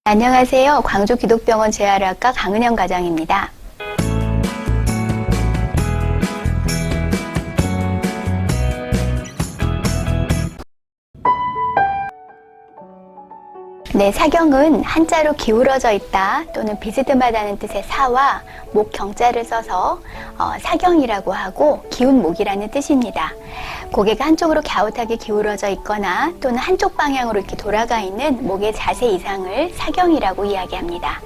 안녕하세요. 광주기독병원 재활의학과 강은영 과장입니다. 네, 사경은 한자로 기울어져 있다 또는 비스듬하다는 뜻의 사와 목 경자를 써서 사경이라고 하고 기운 목이라는 뜻입니다. 고개가 한쪽으로 갸웃하게 기울어져 있거나 또는 한쪽 방향으로 이렇게 돌아가 있는 목의 자세 이상을 사경이라고 이야기합니다.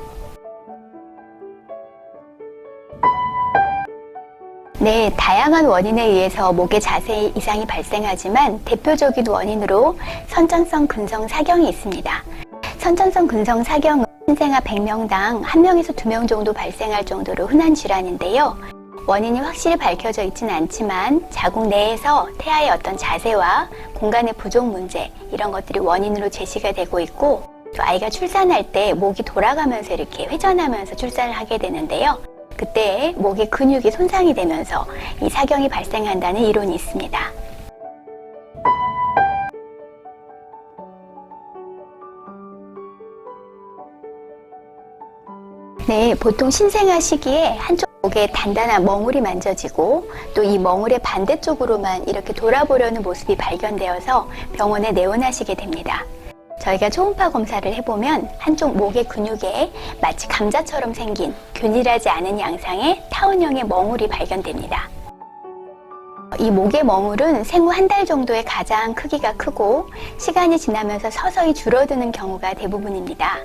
네, 다양한 원인에 의해서 목의 자세 이상이 발생하지만 대표적인 원인으로 선천성 근성 사경이 있습니다. 선천성 근성 사경은 신생아 100명당 1명에서 2명 정도 발생할 정도로 흔한 질환인데요. 원인이 확실히 밝혀져 있지는 않지만 자궁 내에서 태아의 어떤 자세와 공간의 부족 문제 이런 것들이 원인으로 제시가 되고 있고 또 아이가 출산할 때 목이 돌아가면서 이렇게 회전하면서 출산을 하게 되는데요. 그때 목의 근육이 손상이 되면서 이 사경이 발생한다는 이론이 있습니다. 네, 보통 신생아 시기에 한쪽 목에 단단한 멍울이 만져지고 또 이 멍울의 반대쪽으로만 이렇게 돌아보려는 모습이 발견되어서 병원에 내원하시게 됩니다. 저희가 초음파 검사를 해보면 한쪽 목의 근육에 마치 감자처럼 생긴 균일하지 않은 양상의 타원형의 멍울이 발견됩니다. 이 목의 멍울은 생후 한 달 정도의 가장 크기가 크고 시간이 지나면서 서서히 줄어드는 경우가 대부분입니다.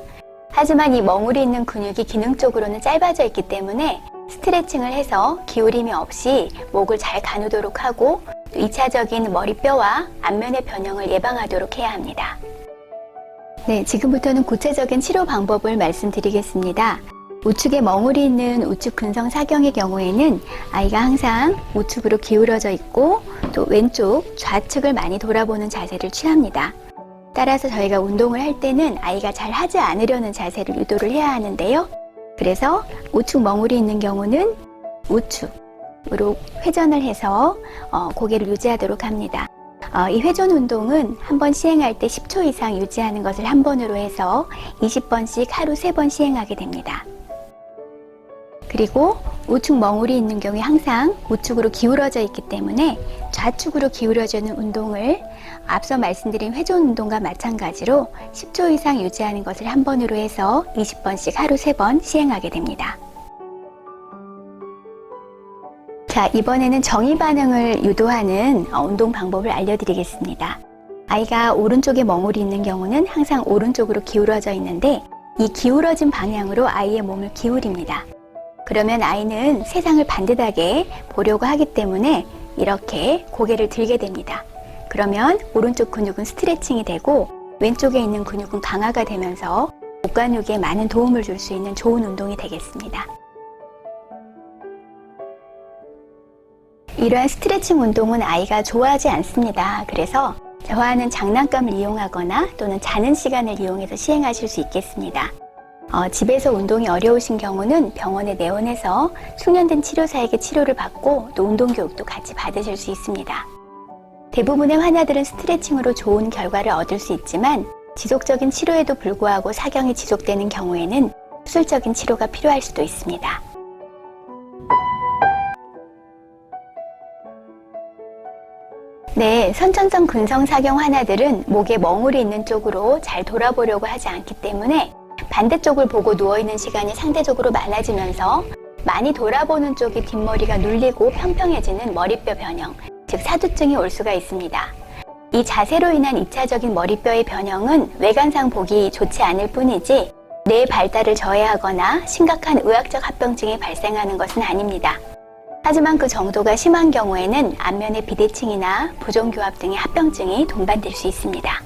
하지만 이 멍울이 있는 근육이 기능적으로는 짧아져 있기 때문에 스트레칭을 해서 기울임이 없이 목을 잘 가누도록 하고 또 2차적인 머리뼈와 안면의 변형을 예방하도록 해야 합니다. 네, 지금부터는 구체적인 치료 방법을 말씀드리겠습니다. 우측에 멍울이 있는 우측 근성 사경의 경우에는 아이가 항상 우측으로 기울어져 있고 또 왼쪽 좌측을 많이 돌아보는 자세를 취합니다. 따라서 저희가 운동을 할 때는 아이가 잘 하지 않으려는 자세를 유도를 해야 하는데요. 그래서 우측 멍울이 있는 경우는 우측으로 회전을 해서 고개를 유지하도록 합니다. 이 회전 운동은 한 번 시행할 때 10초 이상 유지하는 것을 한 번으로 해서 20번씩 하루 3번 시행하게 됩니다. 그리고 우측 멍울이 있는 경우에 항상 우측으로 기울어져 있기 때문에 좌측으로 기울어지는 운동을 앞서 말씀드린 회전 운동과 마찬가지로 10초 이상 유지하는 것을 한 번으로 해서 20번씩 하루 3번 시행하게 됩니다. 자, 이번에는 정위 반응을 유도하는 운동 방법을 알려드리겠습니다. 아이가 오른쪽에 멍울이 있는 경우는 항상 오른쪽으로 기울어져 있는데 이 기울어진 방향으로 아이의 몸을 기울입니다. 그러면 아이는 세상을 반듯하게 보려고 하기 때문에 이렇게 고개를 들게 됩니다. 그러면 오른쪽 근육은 스트레칭이 되고 왼쪽에 있는 근육은 강화가 되면서 목 근육에 많은 도움을 줄 수 있는 좋은 운동이 되겠습니다. 이러한 스트레칭 운동은 아이가 좋아하지 않습니다. 그래서 좋아하는 장난감을 이용하거나 또는 자는 시간을 이용해서 시행하실 수 있겠습니다. 집에서 운동이 어려우신 경우는 병원에 내원해서 숙련된 치료사에게 치료를 받고 또 운동 교육도 같이 받으실 수 있습니다. 대부분의 환자들은 스트레칭으로 좋은 결과를 얻을 수 있지만 지속적인 치료에도 불구하고 사경이 지속되는 경우에는 수술적인 치료가 필요할 수도 있습니다. 네, 선천성 근성 사경 환자들은 목에 멍울이 있는 쪽으로 잘 돌아보려고 하지 않기 때문에 반대쪽을 보고 누워있는 시간이 상대적으로 많아지면서 많이 돌아보는 쪽이 뒷머리가 눌리고 평평해지는 머리뼈 변형, 즉 사두증이 올 수가 있습니다. 이 자세로 인한 2차적인 머리뼈의 변형은 외관상 보기 좋지 않을 뿐이지 뇌의 발달을 저해하거나 심각한 의학적 합병증이 발생하는 것은 아닙니다. 하지만 그 정도가 심한 경우에는 안면의 비대칭이나 부종교합 등의 합병증이 동반될 수 있습니다.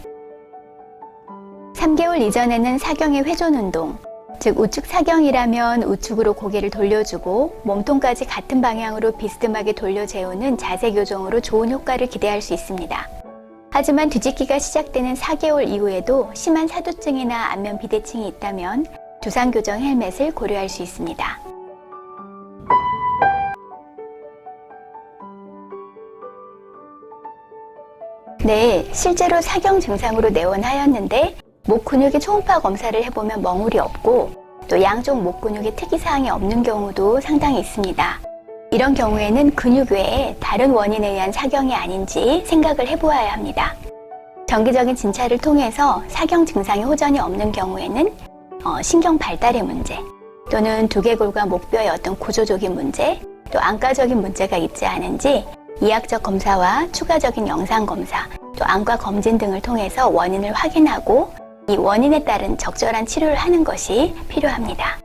3개월 이전에는 사경의 회전 운동, 즉 우측 사경이라면 우측으로 고개를 돌려주고 몸통까지 같은 방향으로 비스듬하게 돌려 재우는 자세 교정으로 좋은 효과를 기대할 수 있습니다. 하지만 뒤집기가 시작되는 4개월 이후에도 심한 사두증이나 안면 비대칭이 있다면 두상 교정 헬멧을 고려할 수 있습니다. 네, 실제로 사경 증상으로 내원하였는데 목 근육의 초음파 검사를 해보면 멍울이 없고 또 양쪽 목 근육에 특이사항이 없는 경우도 상당히 있습니다. 이런 경우에는 근육 외에 다른 원인에 의한 사경이 아닌지 생각을 해보아야 합니다. 정기적인 진찰을 통해서 사경 증상의 호전이 없는 경우에는 신경 발달의 문제 또는 두개골과 목뼈의 어떤 구조적인 문제 또 안과적인 문제가 있지 않은지 이학적 검사와 추가적인 영상 검사 또 안과 검진 등을 통해서 원인을 확인하고 이 원인에 따른 적절한 치료를 하는 것이 필요합니다.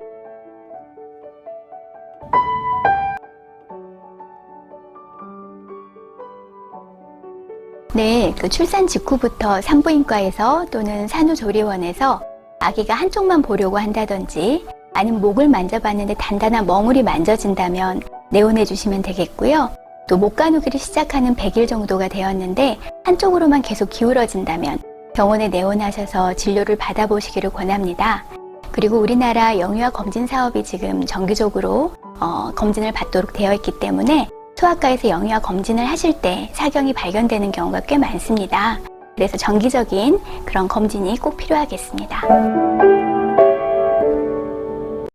네, 출산 직후부터 산부인과에서 또는 산후조리원에서 아기가 한쪽만 보려고 한다든지 아니면 목을 만져봤는데 단단한 멍울이 만져진다면 내원해 주시면 되겠고요. 또 목간호기를 시작하는 100일 정도가 되었는데 한쪽으로만 계속 기울어진다면 병원에 내원하셔서 진료를 받아보시기를 권합니다. 그리고 우리나라 영유아 검진 사업이 지금 정기적으로 검진을 받도록 되어 있기 때문에 소아과에서 영유아 검진을 하실 때 사경이 발견되는 경우가 꽤 많습니다. 그래서 정기적인 그런 검진이 꼭 필요하겠습니다.